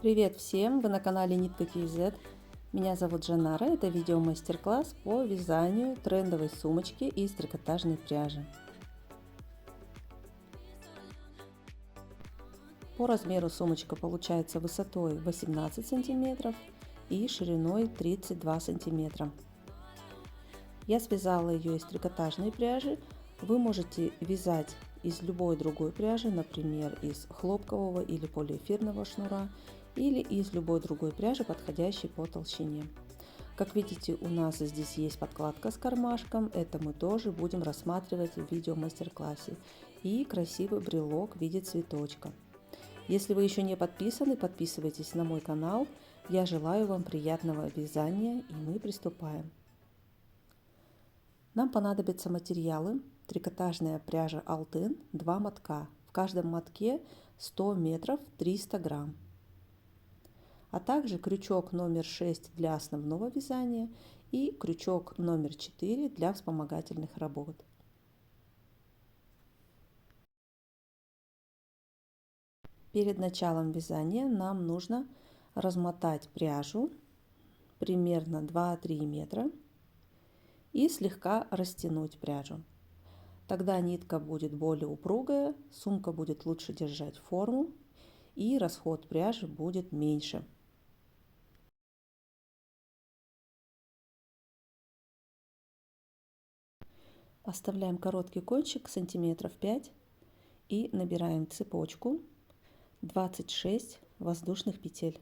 Привет всем! Вы на канале Нитка KZ. Меня зовут Жанара. Это видео мастер-класс по вязанию трендовой сумочки из трикотажной пряжи. По размеру сумочка получается высотой 18 сантиметров и шириной 32 сантиметра. Я связала ее из трикотажной пряжи. Вы можете вязать из любой другой пряжи, например, из хлопкового или полиэфирного шнура, или из любой другой пряжи, подходящей по толщине. Как видите, у нас здесь есть подкладка с кармашком, это мы тоже будем рассматривать в видео мастер-классе. И красивый брелок в виде цветочка. Если вы еще не подписаны, подписывайтесь на мой канал. Я желаю вам приятного вязания, и мы приступаем. Нам понадобятся материалы: трикотажная пряжа Алтын, 2 мотка, в каждом мотке 100 метров, 300 грамм, а также крючок номер 6 для основного вязания и крючок номер 4 для вспомогательных работ. Перед началом вязания нам нужно размотать пряжу примерно 2-3 метра и слегка растянуть пряжу. Тогда нитка будет более упругая, сумка будет лучше держать форму и расход пряжи будет меньше. Оставляем короткий кончик сантиметров 5 и набираем цепочку 26 воздушных петель.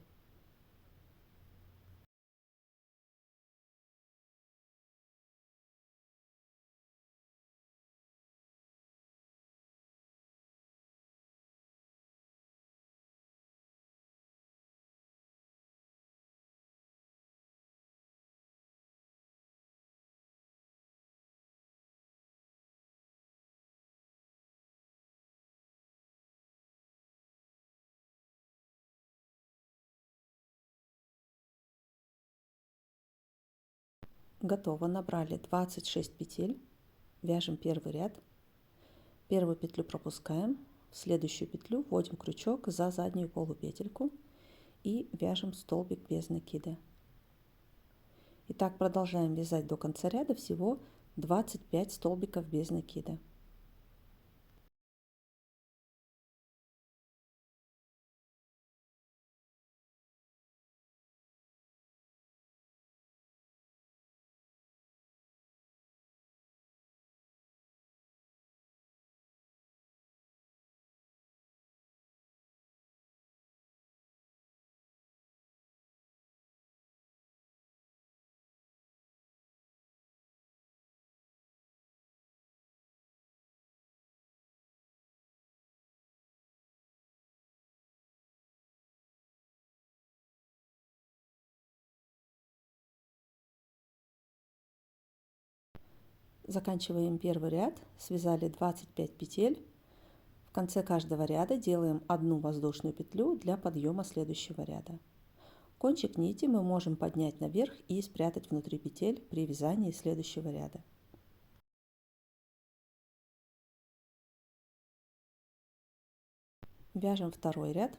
Готово. Набрали 26 петель. Вяжем первый ряд. Первую петлю пропускаем, в следующую петлю вводим крючок за заднюю полупетельку и вяжем столбик без накида. И так продолжаем вязать до конца ряда, всего 25 столбиков без накида. Заканчиваем первый ряд, связали 25 петель. В конце каждого ряда делаем одну воздушную петлю для подъема следующего ряда. Кончик нити мы можем поднять наверх и спрятать внутри петель при вязании следующего ряда. Вяжем второй ряд.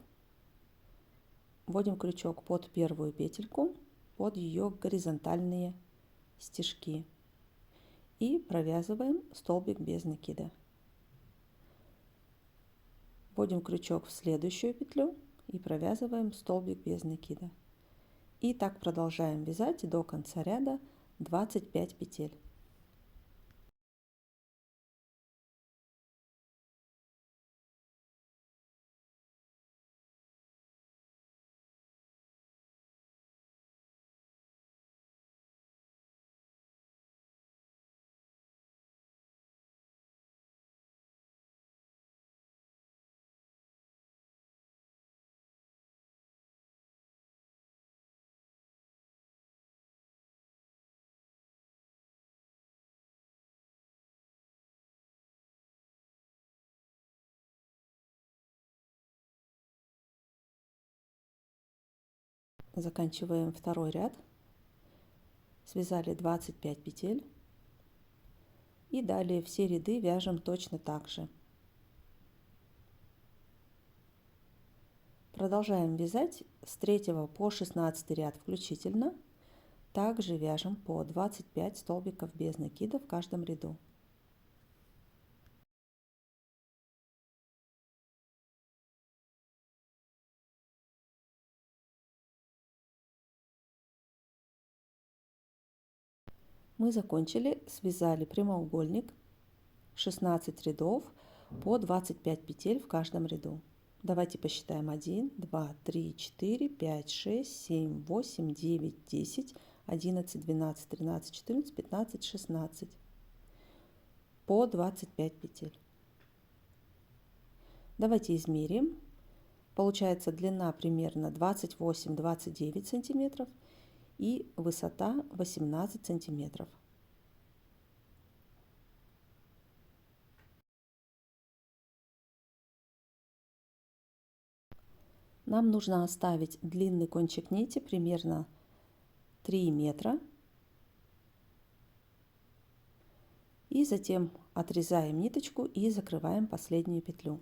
Вводим крючок под первую петельку, под ее горизонтальные стежки и провязываем столбик без накида. Вводим крючок в следующую петлю и провязываем столбик без накида. И так продолжаем вязать до конца ряда 25 петель. Заканчиваем второй ряд. связали 25 петель и далее все ряды вяжем точно так же. Продолжаем вязать с 3 по 16 ряд включительно. Также вяжем по 25 столбиков без накида в каждом ряду. Мы закончили, связали прямоугольник, 16 рядов по 25 петель в каждом ряду. Давайте посчитаем: 1, 2, 3, 4, 5, 6, 7, 8, 9, 10, 11, 12, 13, 14, 15, 16 по 25 петель. Давайте измерим. Получается длина примерно 28-29 сантиметров и высота 18 сантиметров. Нам нужно оставить длинный кончик нити примерно 3 метра. И затем отрезаем ниточку и закрываем последнюю петлю.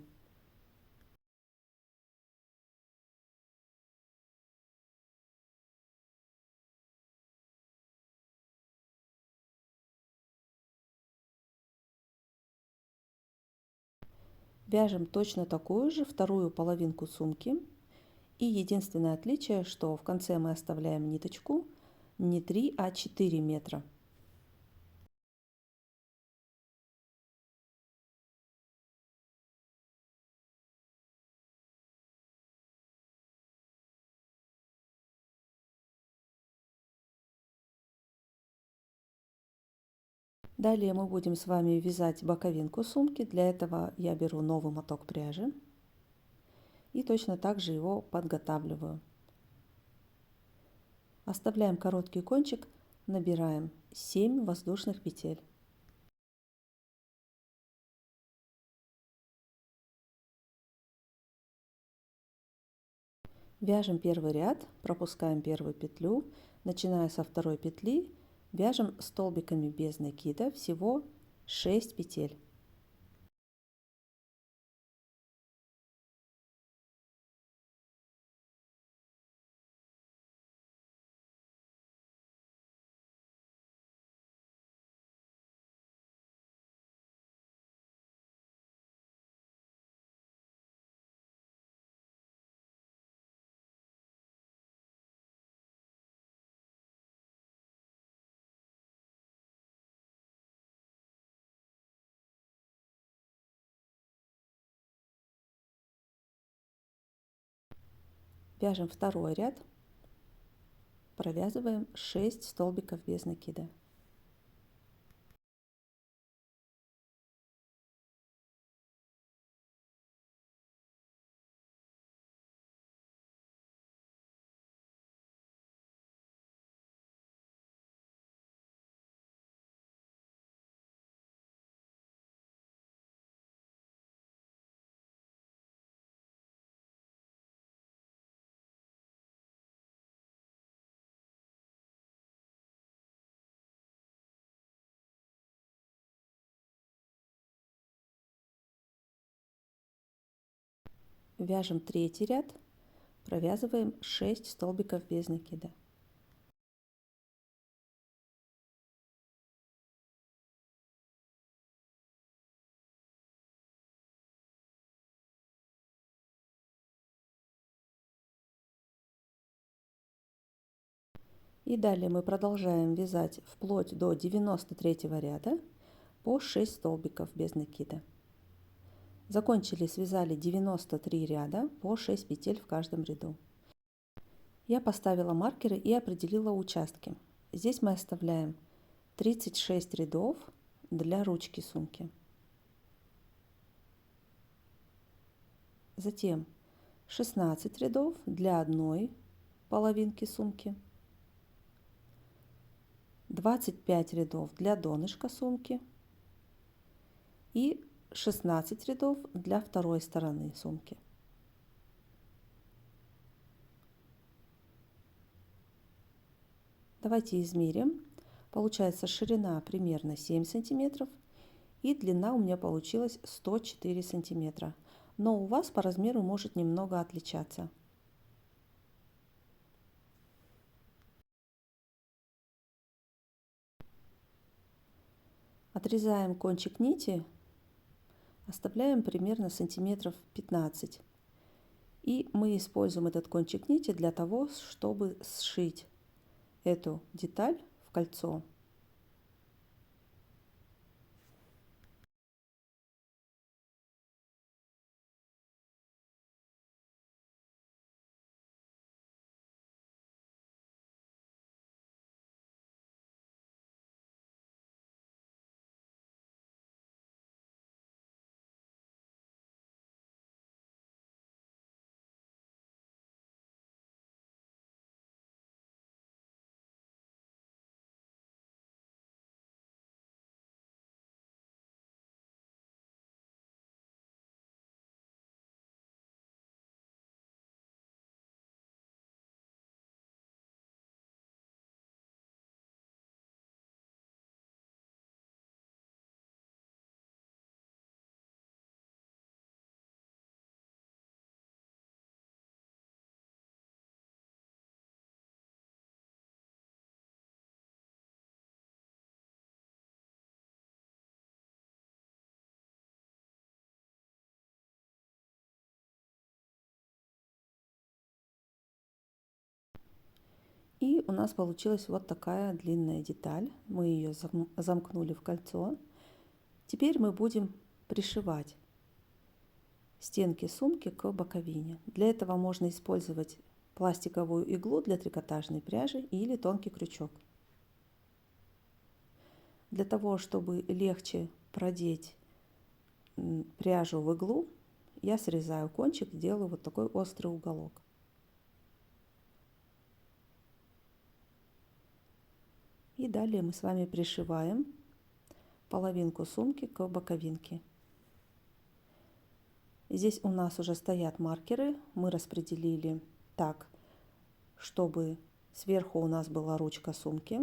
Вяжем точно такую же вторую половинку сумки. И единственное отличие, что в конце мы оставляем ниточку не 3, а 4 метра. Далее мы будем с вами вязать боковинку сумки. Для этого я беру новый моток пряжи и точно так же его подготавливаю. Оставляем короткий кончик, набираем 7 воздушных петель. Вяжем первый ряд, пропускаем первую петлю, начиная со второй петли, вяжем столбиками без накида всего 6 петель. Вяжем второй ряд, провязываем 6 столбиков без накида. Вяжем третий ряд, провязываем 6 столбиков без накида. И далее мы продолжаем вязать вплоть до 93 ряда по 6 столбиков без накида. Закончили, связали 93 ряда по 6 петель в каждом ряду. Я поставила маркеры и определила участки. Здесь мы оставляем 36 рядов для ручки сумки. Затем 16 рядов для одной половинки сумки. 25 рядов для донышка сумки и 16 рядов для второй стороны сумки. Давайте измерим. Получается ширина примерно 7 сантиметров и длина у меня получилась 104 сантиметра. Но у вас по размеру может немного отличаться. Отрезаем кончик нити, оставляем примерно сантиметров 15. И мы используем этот кончик нити для того, чтобы сшить эту деталь в кольцо. И у нас получилась вот такая длинная деталь. Мы ее замкнули в кольцо. Теперь мы будем пришивать стенки сумки к боковине. Для этого можно использовать пластиковую иглу для трикотажной пряжи или тонкий крючок. Для того, чтобы легче продеть пряжу в иглу, я срезаю кончик, делаю вот такой острый уголок. И далее мы с вами пришиваем половинку сумки к боковинке. Здесь у нас уже стоят маркеры. Мы распределили так, чтобы сверху у нас была ручка сумки.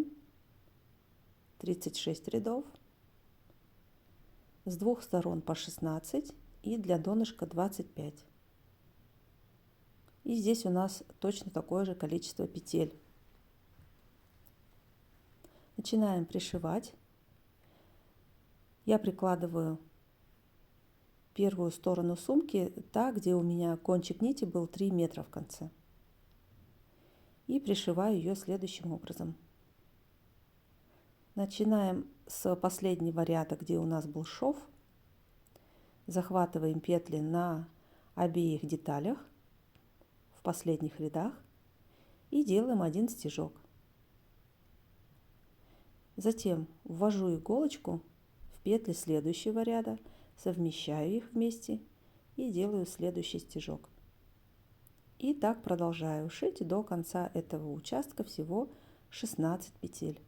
36 рядов. С двух сторон по 16 и для донышка 25. И здесь у нас точно такое же количество петель. Начинаем пришивать. Я прикладываю первую сторону сумки, та, где у меня кончик нити был 3 метра в конце. И пришиваю ее следующим образом. Начинаем с последнего ряда, где у нас был шов. Захватываем петли на обеих деталях в последних рядах и делаем один стежок. Затем ввожу иголочку в петли следующего ряда, совмещаю их вместе и делаю следующий стежок. И так продолжаю шить до конца этого участка, всего 16 петель.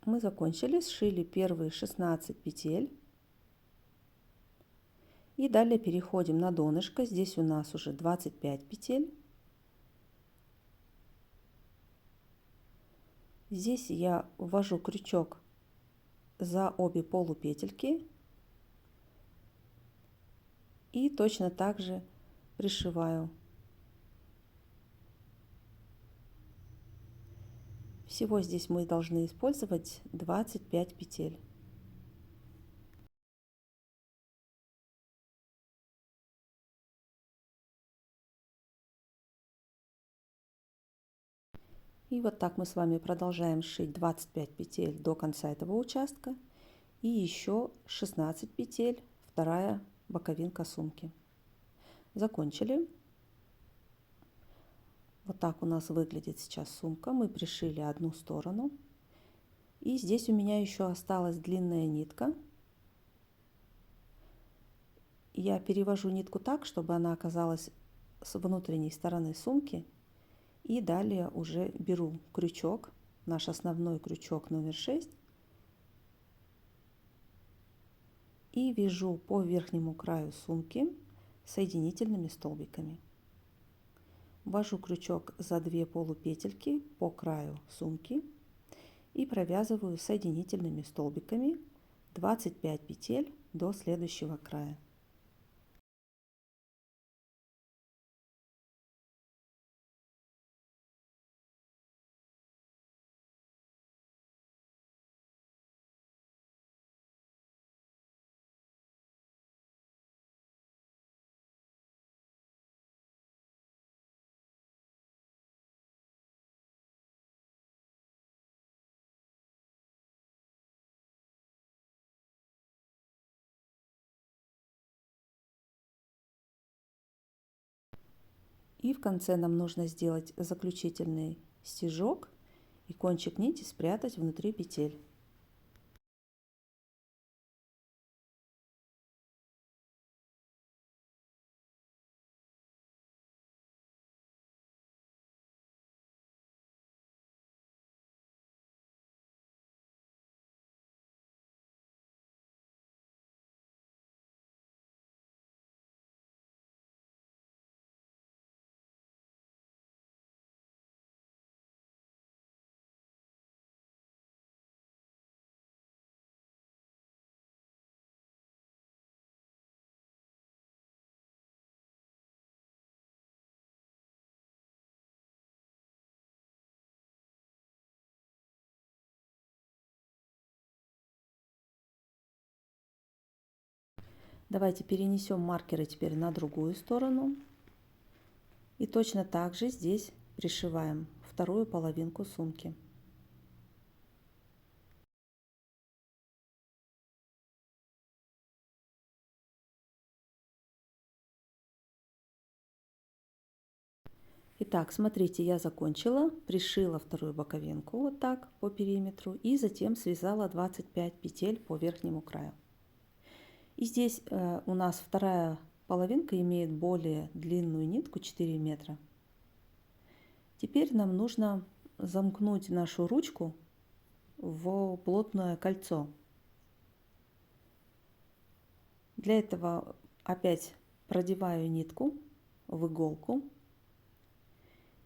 Мы закончили, сшили первые 16 петель. И далее переходим на донышко. Здесь у нас уже 25 петель. Здесь я ввожу крючок за обе полупетельки и точно так же пришиваю. Всего здесь мы должны использовать 25 петель. И вот так мы с вами продолжаем шить 25 петель до конца этого участка. И еще 16 петель, вторая боковинка сумки. Закончили. Вот так у нас выглядит сейчас сумка. Мы пришили одну сторону. И здесь у меня еще осталась длинная нитка. Я перевожу нитку так, чтобы она оказалась с внутренней стороны сумки. И далее уже беру крючок, наш основной крючок номер 6, и вяжу по верхнему краю сумки соединительными столбиками. Ввожу крючок за 2 полупетельки по краю сумки и провязываю соединительными столбиками 25 петель до следующего края. И в конце нам нужно сделать заключительный стежок и кончик нити спрятать внутри петель. Давайте перенесем маркеры теперь на другую сторону. И точно так же здесь пришиваем вторую половинку сумки. Итак, смотрите, я закончила, пришила вторую боковинку вот так по периметру и затем связала 25 петель по верхнему краю. И здесь у нас вторая половинка имеет более длинную нитку 4 метра. Теперь нам нужно замкнуть нашу ручку в плотное кольцо. Для этого опять продеваю нитку в иголку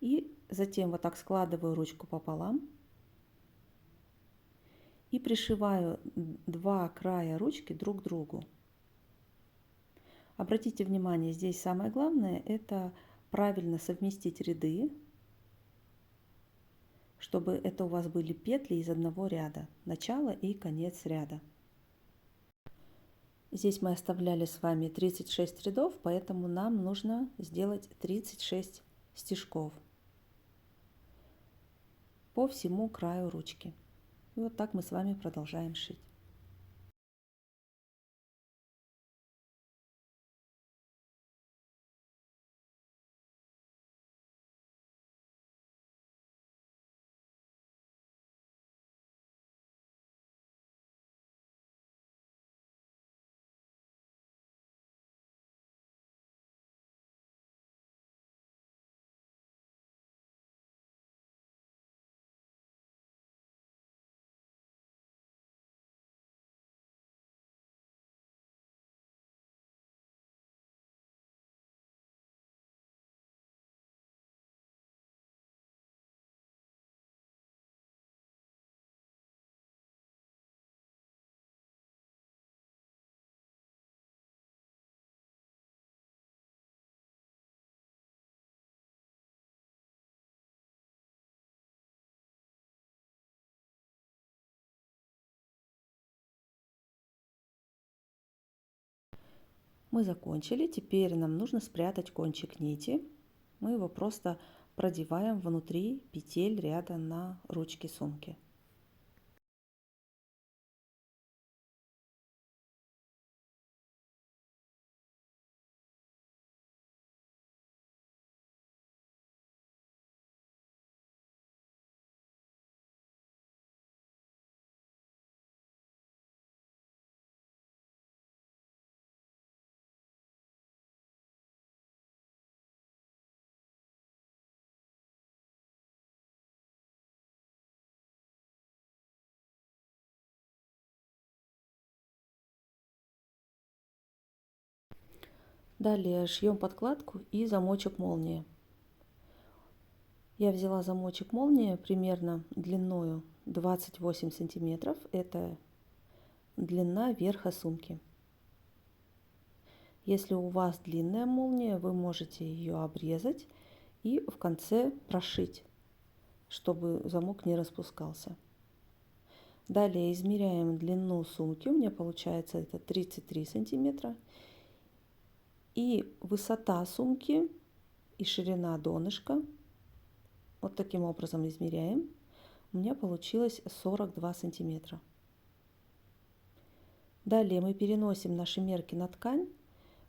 и затем вот так складываю ручку пополам и пришиваю два края ручки друг к другу. Обратите внимание, здесь самое главное это правильно совместить ряды, чтобы это у вас были петли из одного ряда, начало и конец ряда. Здесь мы оставляли с вами 36 рядов, поэтому нам нужно сделать 36 стежков по всему краю ручки. И вот так мы с вами продолжаем шить. Мы закончили. Теперь нам нужно спрятать кончик нити. Мы его просто продеваем внутри петель ряда на ручке сумки. Далее шьем подкладку и замочек молнии. Я взяла замочек молнии примерно длиною 28 сантиметров. Это длина верха сумки. Если у вас длинная молния, вы можете ее обрезать и в конце прошить, чтобы замок не распускался. Далее измеряем длину сумки. У меня получается это 33 сантиметра. И высота сумки и ширина донышка. Вот таким образом измеряем. У меня получилось 42 сантиметра. Далее мы переносим наши мерки на ткань.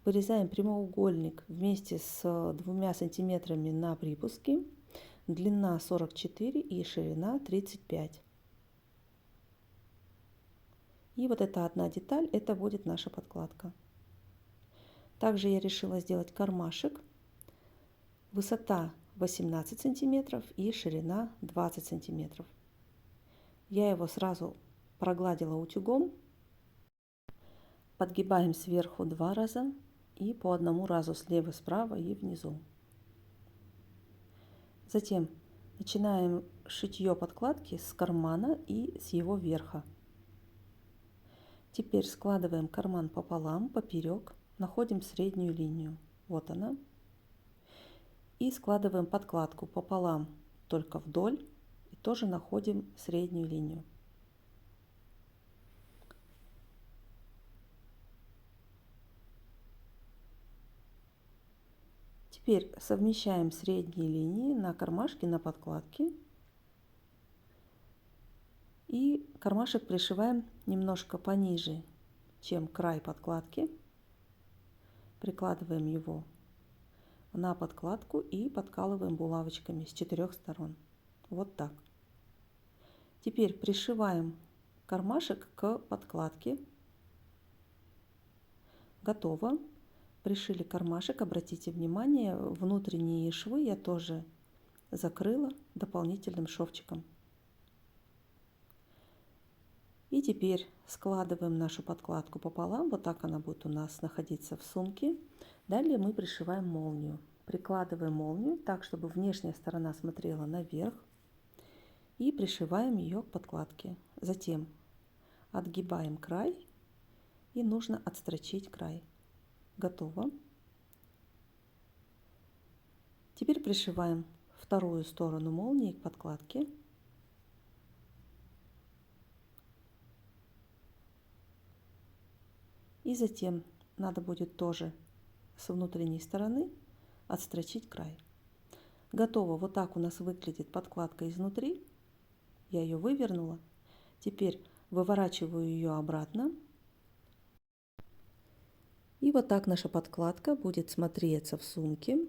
Вырезаем прямоугольник вместе с 2 сантиметрами на припуске. Длина 44 и ширина 35. И вот эта одна деталь, это будет наша подкладка. Также я решила сделать кармашек. Высота 18 сантиметров и ширина 20 сантиметров. Я его сразу прогладила утюгом. Подгибаем сверху 2 раза и по одному разу слева, справа и внизу. Затем начинаем шитье подкладки с кармана и с его верха. Теперь складываем карман пополам, поперек, находим среднюю линию. Вот она. И складываем подкладку пополам, только вдоль, и тоже находим среднюю линию. Теперь совмещаем средние линии на кармашке, на подкладке. И кармашек пришиваем немножко пониже, чем край подкладки. Прикладываем его на подкладку и подкалываем булавочками с 4 сторон. Вот так. Теперь пришиваем кармашек к подкладке. Готово. Пришили кармашек. Обратите внимание, внутренние швы я тоже закрыла дополнительным шовчиком. И теперь складываем нашу подкладку пополам. Вот так она будет у нас находиться в сумке. Далее мы пришиваем молнию. Прикладываем молнию так, чтобы внешняя сторона смотрела наверх. И пришиваем ее к подкладке. Затем отгибаем край. И нужно отстрочить край. Готово. Теперь пришиваем вторую сторону молнии к подкладке. И затем надо будет тоже с внутренней стороны отстрочить край. Готово. Вот так у нас выглядит подкладка изнутри. Я ее вывернула. Теперь выворачиваю ее обратно. И вот так наша подкладка будет смотреться в сумке.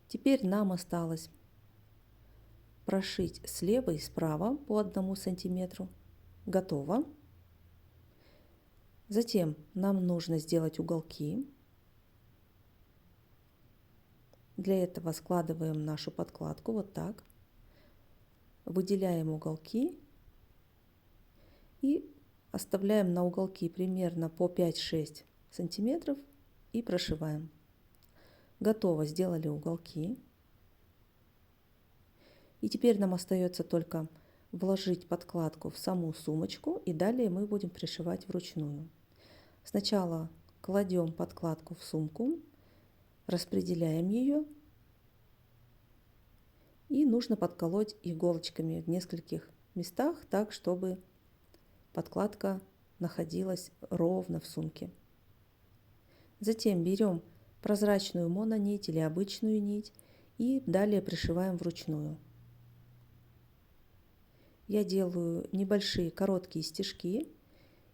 Теперь нам осталось прошить слева и справа по 1 сантиметру. Готово. Затем нам нужно сделать уголки. Для этого складываем нашу подкладку вот так. Выделяем уголки и оставляем на уголки примерно по 5-6 сантиметров и прошиваем. Готово, сделали уголки. И теперь нам остается только вложить подкладку в саму сумочку, и далее мы будем пришивать вручную. Сначала кладем подкладку в сумку, распределяем ее, и нужно подколоть иголочками в нескольких местах, так чтобы подкладка находилась ровно в сумке. Затем берем прозрачную мононить или обычную нить и далее пришиваем вручную. Я делаю небольшие короткие стежки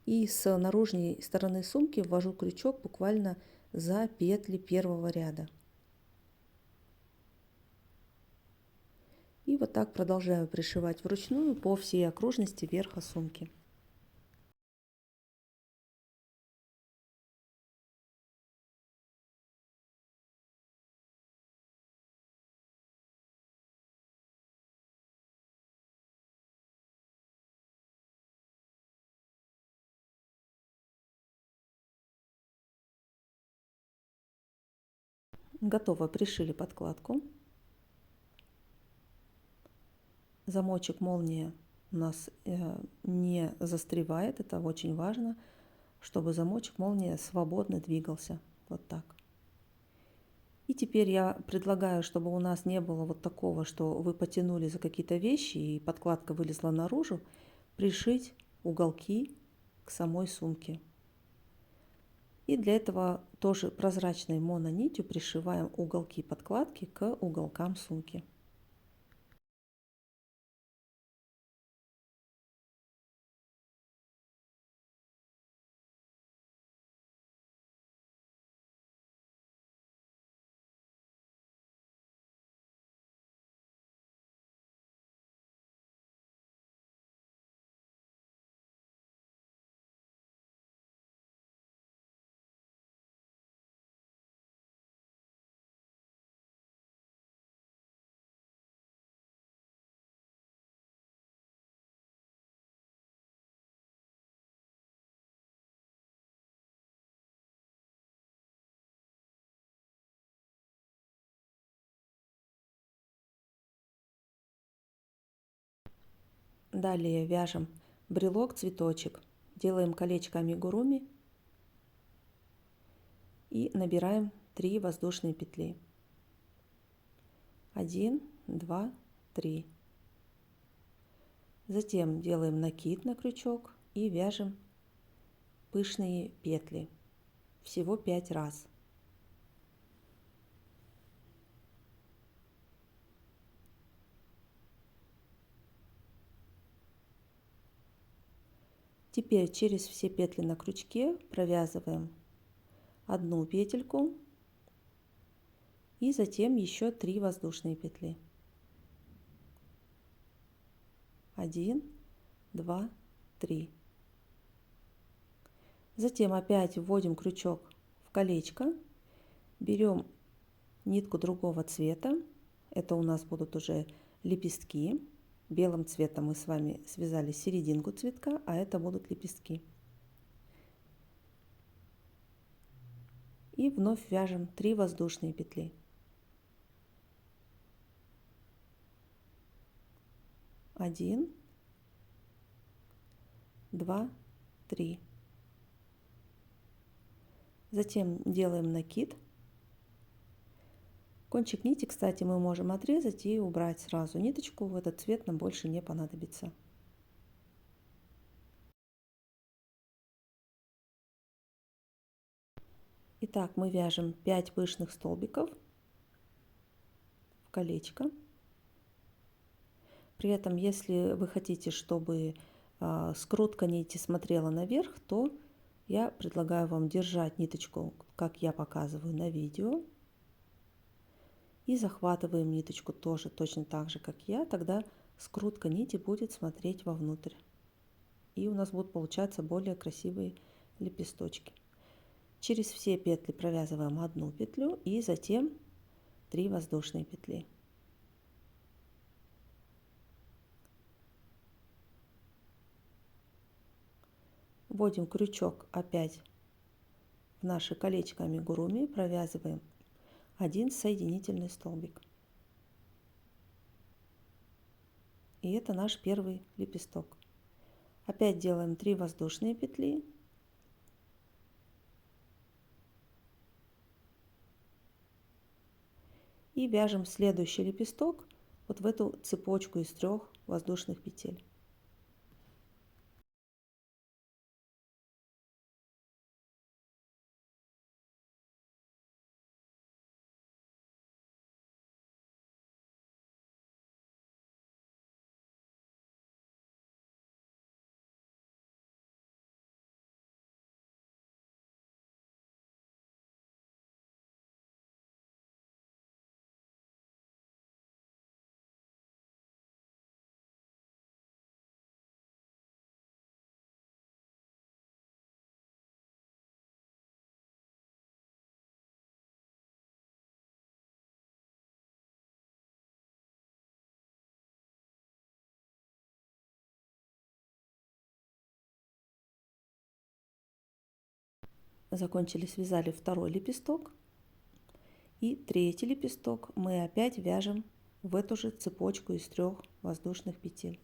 и с наружной стороны сумки ввожу крючок буквально за петли первого ряда. И вот так продолжаю пришивать вручную по всей окружности верха сумки. Готово, пришили подкладку. Замочек молния у нас не застревает, это очень важно, чтобы замочек молния свободно двигался. Вот так. И теперь я предлагаю, чтобы у нас не было вот такого, что вы потянули за какие-то вещи и подкладка вылезла наружу, пришить уголки к самой сумке. И для этого тоже прозрачной мононитью пришиваем уголки подкладки к уголкам сумки. Далее вяжем брелок-цветочек, делаем колечко амигуруми и набираем 3 воздушные петли. 1, 2, 3. Затем делаем накид на крючок и вяжем пышные петли. Всего 5 раз. Теперь через все петли на крючке провязываем одну петельку и затем еще 3 воздушные петли. 1, 2, 3. Затем опять вводим крючок в колечко, берем нитку другого цвета, это у нас будут уже лепестки. Белым цветом мы с вами связали серединку цветка, а это будут лепестки. И вновь вяжем 3 воздушные петли. 1, 2, 3. Затем делаем накид. Кончик нити, кстати, мы можем отрезать и убрать сразу ниточку, в этот цвет нам больше не понадобится. Итак, мы вяжем 5 пышных столбиков в колечко. При этом, если вы хотите, чтобы скрутка нити смотрела наверх, то я предлагаю вам держать ниточку, как я показываю на видео. И захватываем ниточку тоже точно так же, как я. Тогда скрутка нити будет смотреть вовнутрь. И у нас будут получаться более красивые лепесточки. Через все петли провязываем одну петлю и затем 3 воздушные петли. Вводим крючок опять в наше колечко амигуруми, провязываем один соединительный столбик. И это наш первый лепесток. Опять делаем 3 воздушные петли. И вяжем следующий лепесток вот в эту цепочку из 3 воздушных петель. Закончили, связали второй лепесток. И третий лепесток мы опять вяжем в эту же цепочку из 3 воздушных петель.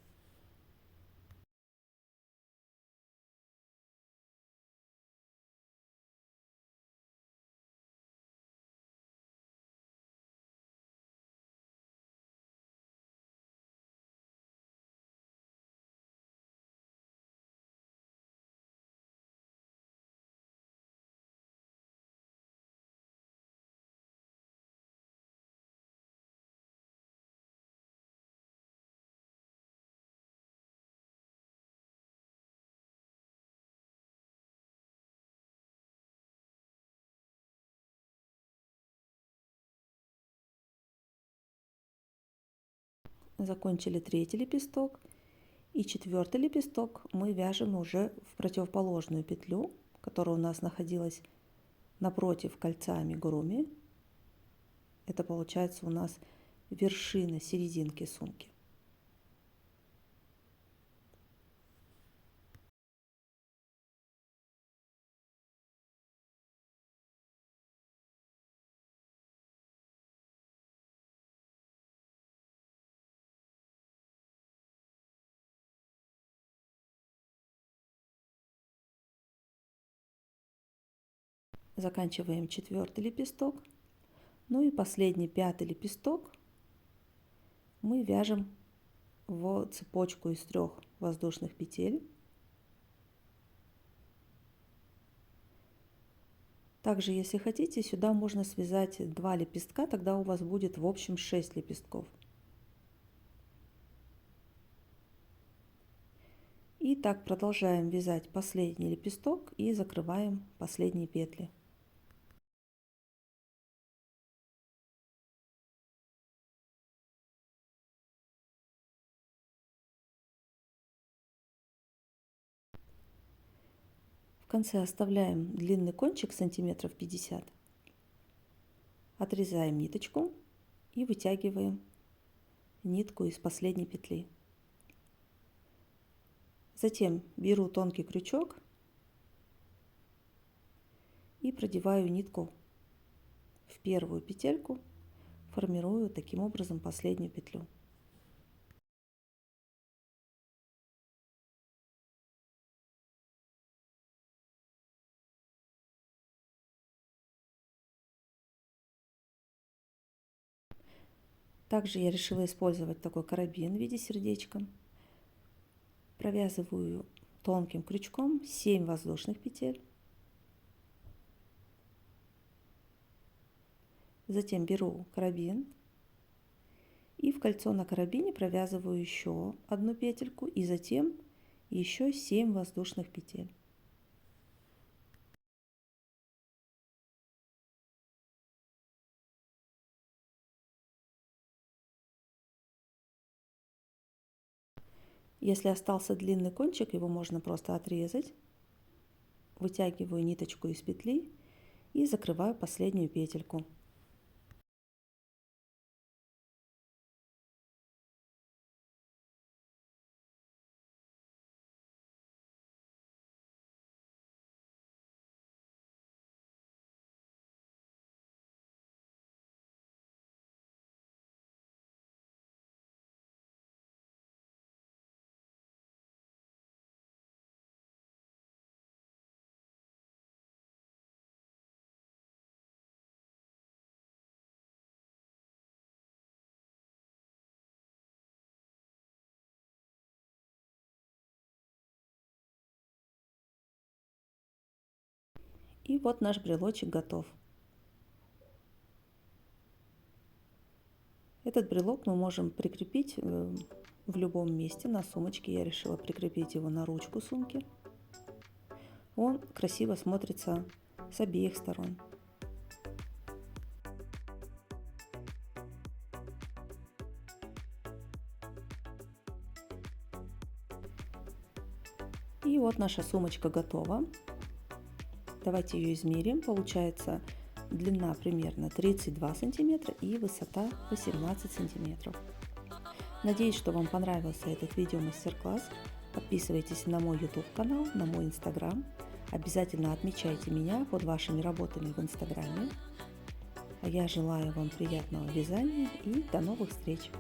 Закончили третий лепесток, и четвертый лепесток мы вяжем уже в противоположную петлю, которая у нас находилась напротив кольца амигуруми. Это получается у нас вершина серединки сумки. Заканчиваем четвертый лепесток. Ну и последний, пятый лепесток мы вяжем в цепочку из 3 воздушных петель. Также, если хотите, сюда можно связать 2 лепестка, тогда у вас будет в общем 6 лепестков. И так продолжаем вязать последний лепесток и закрываем последние петли. В конце оставляем длинный кончик сантиметров 50, отрезаем ниточку и вытягиваем нитку из последней петли. Затем беру тонкий крючок и продеваю нитку в первую петельку, формирую таким образом последнюю петлю. Также я решила использовать такой карабин в виде сердечка. Провязываю тонким крючком 7 воздушных петель. Затем беру карабин и в кольцо на карабине провязываю еще одну петельку и затем еще 7 воздушных петель. Если остался длинный кончик, его можно просто отрезать. Вытягиваю ниточку из петли и закрываю последнюю петельку. И вот наш брелочек готов. Этот брелок мы можем прикрепить в любом месте. На сумочке я решила прикрепить его на ручку сумки. Он красиво смотрится с обеих сторон. И вот наша сумочка готова. Давайте ее измерим. Получается длина примерно 32 сантиметра и высота 18 сантиметров. Надеюсь, что вам понравился этот видео мастер-класс. Подписывайтесь на мой YouTube канал, на мой Instagram. Обязательно отмечайте меня под вашими работами в Инстаграме. А я желаю вам приятного вязания и до новых встреч!